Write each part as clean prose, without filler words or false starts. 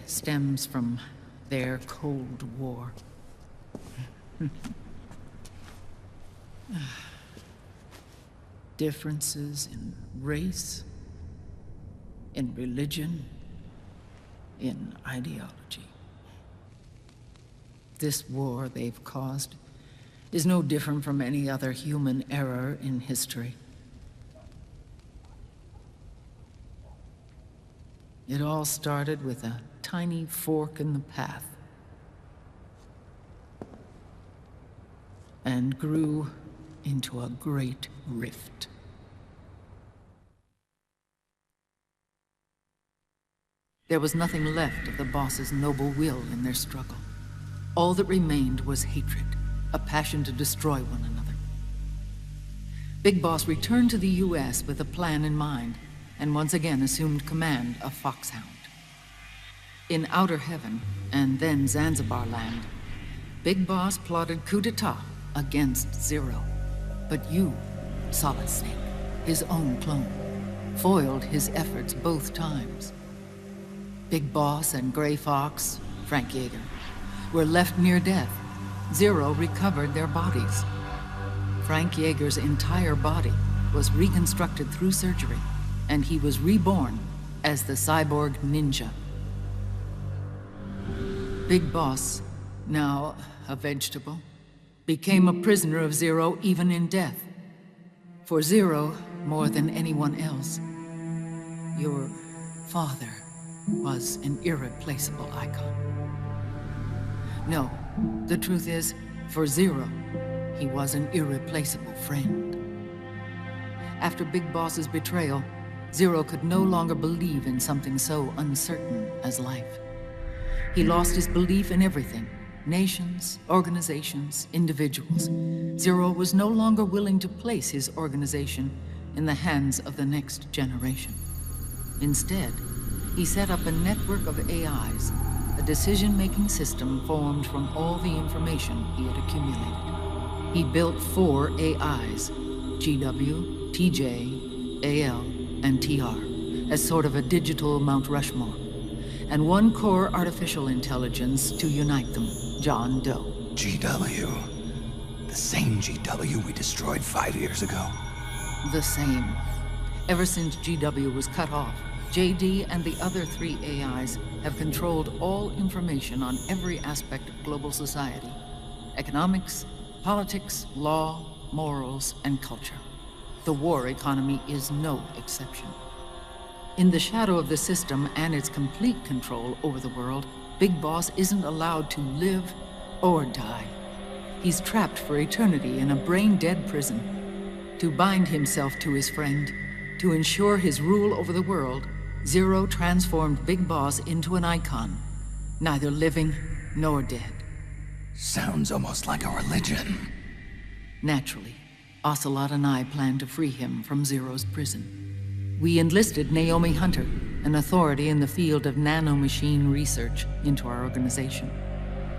stems from their Cold War. Differences in race, in religion, in ideology. This war they've caused is no different from any other human error in history. It all started with a tiny fork in the path and grew into a great rift. There was nothing left of the boss's noble will in their struggle. All that remained was hatred, a passion to destroy one another. Big Boss returned to the US with a plan in mind, and once again assumed command of Foxhound. In Outer Heaven, and then Zanzibar Land, Big Boss plotted coup d'etat against Zero. But you, Solid Snake, his own clone, foiled his efforts both times. Big Boss and Gray Fox, Frank Yeager, were left near death. Zero recovered their bodies. Frank Yeager's entire body was reconstructed through surgery, and he was reborn as the cyborg ninja. Big Boss, now a vegetable, became a prisoner of Zero even in death. For Zero, more than anyone else, your father was an irreplaceable icon. No, the truth is, for Zero, he was an irreplaceable friend. After Big Boss's betrayal, Zero could no longer believe in something so uncertain as life. He lost his belief in everything. Nations, organizations, individuals. Zero was no longer willing to place his organization in the hands of the next generation. Instead, he set up a network of AIs, a decision-making system formed from all the information he had accumulated. He built 4 AIs, GW, TJ, AL, and TR, as sort of a digital Mount Rushmore, and 1 core artificial intelligence to unite them, John Doe. GW. The same GW we destroyed 5 years ago. The same. Ever since GW was cut off, JD and the other 3 AIs have controlled all information on every aspect of global society. Economics, politics, law, morals, and culture. The war economy is no exception. In the shadow of the system and its complete control over the world, Big Boss isn't allowed to live or die. He's trapped for eternity in a brain-dead prison. To bind himself to his friend, to ensure his rule over the world, Zero transformed Big Boss into an icon, neither living nor dead. Sounds almost like a religion. Naturally, Ocelot and I plan to free him from Zero's prison. We enlisted Naomi Hunter, an authority in the field of nanomachine research, into our organization.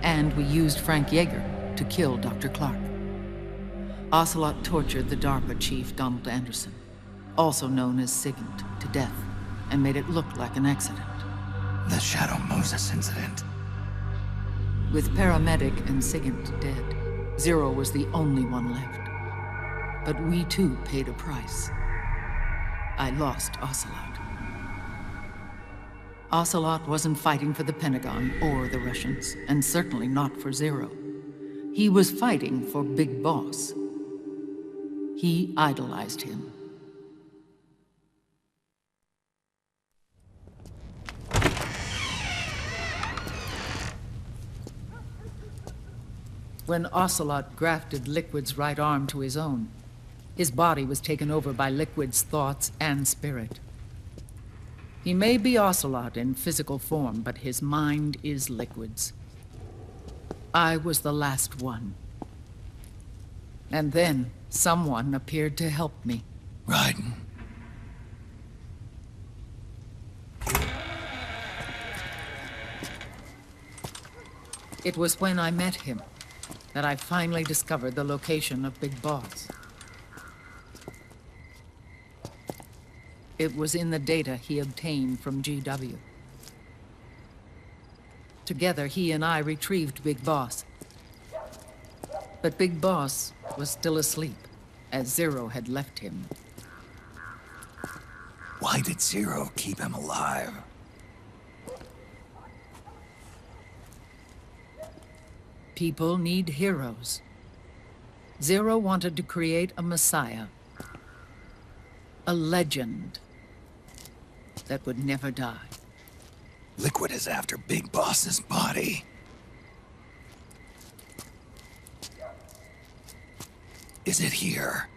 And we used Frank Yeager to kill Dr. Clark. Ocelot tortured the DARPA chief, Donald Anderson, also known as Sigint, to death, and made it look like an accident. The Shadow Moses incident. With Paramedic and Sigint dead, Zero was the only one left. But we too paid a price. I lost Ocelot. Ocelot wasn't fighting for the Pentagon or the Russians, and certainly not for Zero. He was fighting for Big Boss. He idolized him. When Ocelot grafted Liquid's right arm to his own, his body was taken over by Liquid's thoughts and spirit. He may be Ocelot in physical form, but his mind is Liquid's. I was the last one. And then someone appeared to help me. Raiden. It was when I met him that I finally discovered the location of Big Boss. It was in the data he obtained from GW. Together, he and I retrieved Big Boss. But Big Boss was still asleep, as Zero had left him. Why did Zero keep him alive? People need heroes. Zero wanted to create a messiah. A legend that would never die. Liquid is after Big Boss's body. Is it here?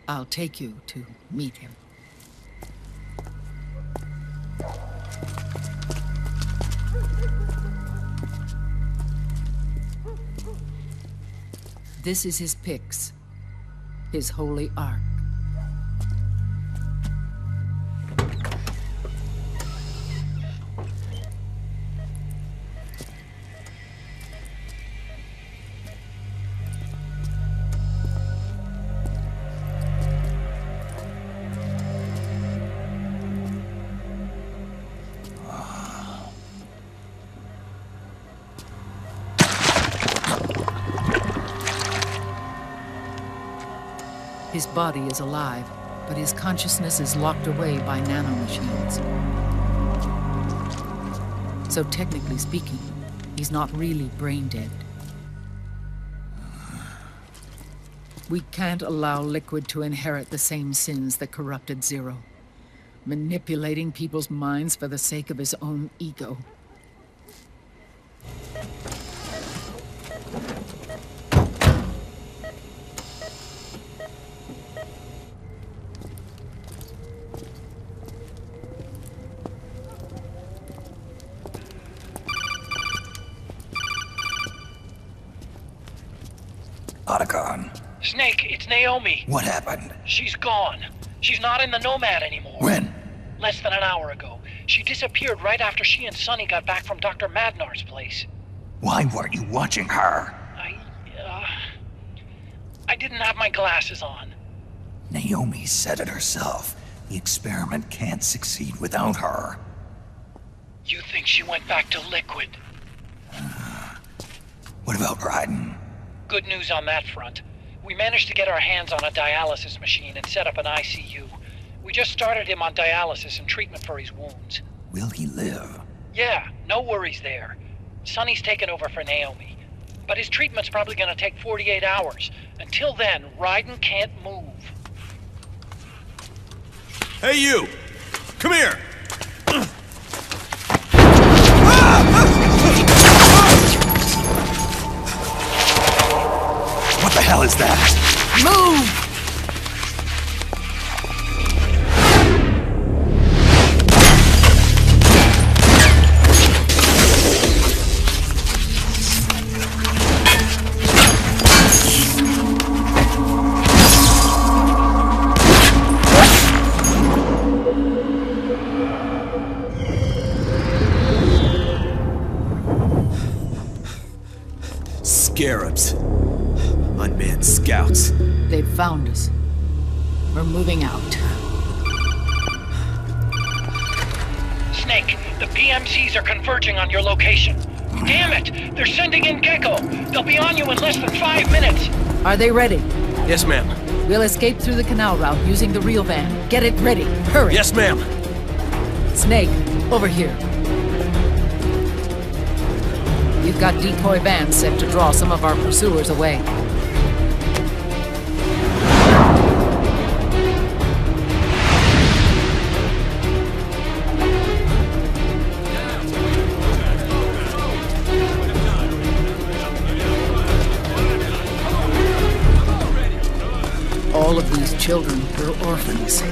I'll take you to meet him. This is his pyx, his holy ark. His body is alive, but his consciousness is locked away by nanomachines. So technically speaking, he's not really brain dead. We can't allow Liquid to inherit the same sins that corrupted Zero, manipulating people's minds for the sake of his own ego. Otacon. Snake, it's Naomi. What happened? She's gone. She's not in the Nomad anymore. When? Less than an hour ago. She disappeared right after she and Sonny got back from Dr. Madnar's place. Why weren't you watching her? I didn't have my glasses on. Naomi said it herself. The experiment can't succeed without her. You think she went back to Liquid? What about Raiden? Good news on that front. We managed to get our hands on a dialysis machine and set up an ICU. We just started him on dialysis and treatment for his wounds. Will he live? Yeah, no worries there. Sonny's taken over for Naomi. But his treatment's probably gonna take 48 hours. Until then, Raiden can't move. Hey, you! Come here! What the hell is that? Move! Scarabs. Unmanned scouts. They've found us. We're moving out. Snake, the PMCs are converging on your location. Damn it! They're sending in Gecko! They'll be on you in less than 5 minutes! Are they ready? Yes, ma'am. We'll escape through the canal route using the real van. Get it ready. Hurry! Yes, ma'am. Snake, over here. We've got decoy vans set to draw some of our pursuers away. All of these children are orphans.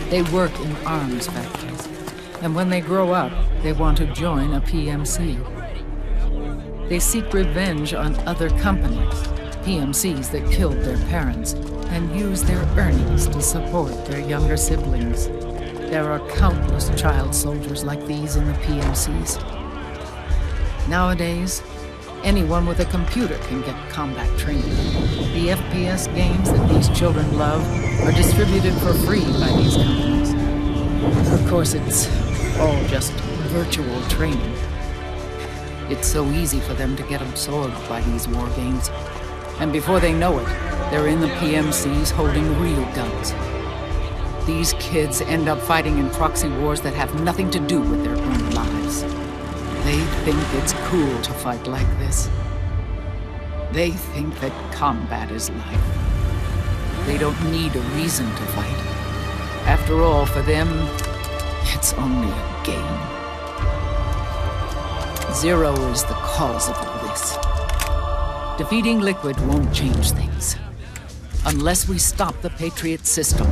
They work in arms factories. And when they grow up, they want to join a PMC. They seek revenge on other companies, PMCs that killed their parents, and use their earnings to support their younger siblings. There are countless child soldiers like these in the PMCs. Nowadays, anyone with a computer can get combat training. The FPS games that these children love are distributed for free by these companies. Of course, it's all just virtual training. It's so easy for them to get absorbed by these war games. And before they know it, they're in the PMCs holding real guns. These kids end up fighting in proxy wars that have nothing to do with their own lives. They think it's cool to fight like this. They think that combat is life. They don't need a reason to fight. After all, for them, it's only a game. Zero is the cause of all this. Defeating Liquid won't change things. Unless we stop the Patriot system,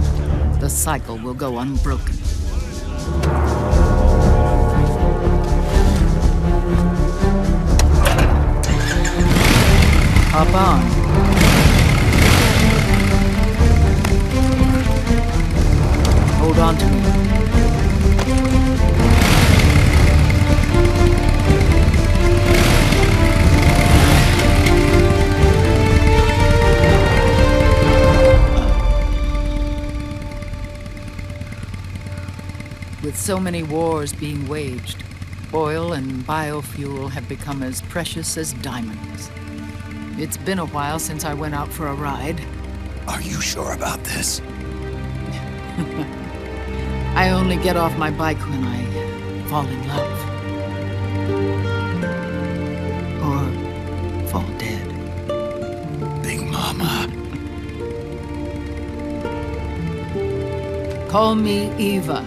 the cycle will go unbroken. Hop on. Hold on to me. With so many wars being waged, oil and biofuel have become as precious as diamonds. It's been a while since I went out for a ride. Are you sure about this? I only get off my bike when I fall in love. Or fall dead. Big Mama. Call me Eva.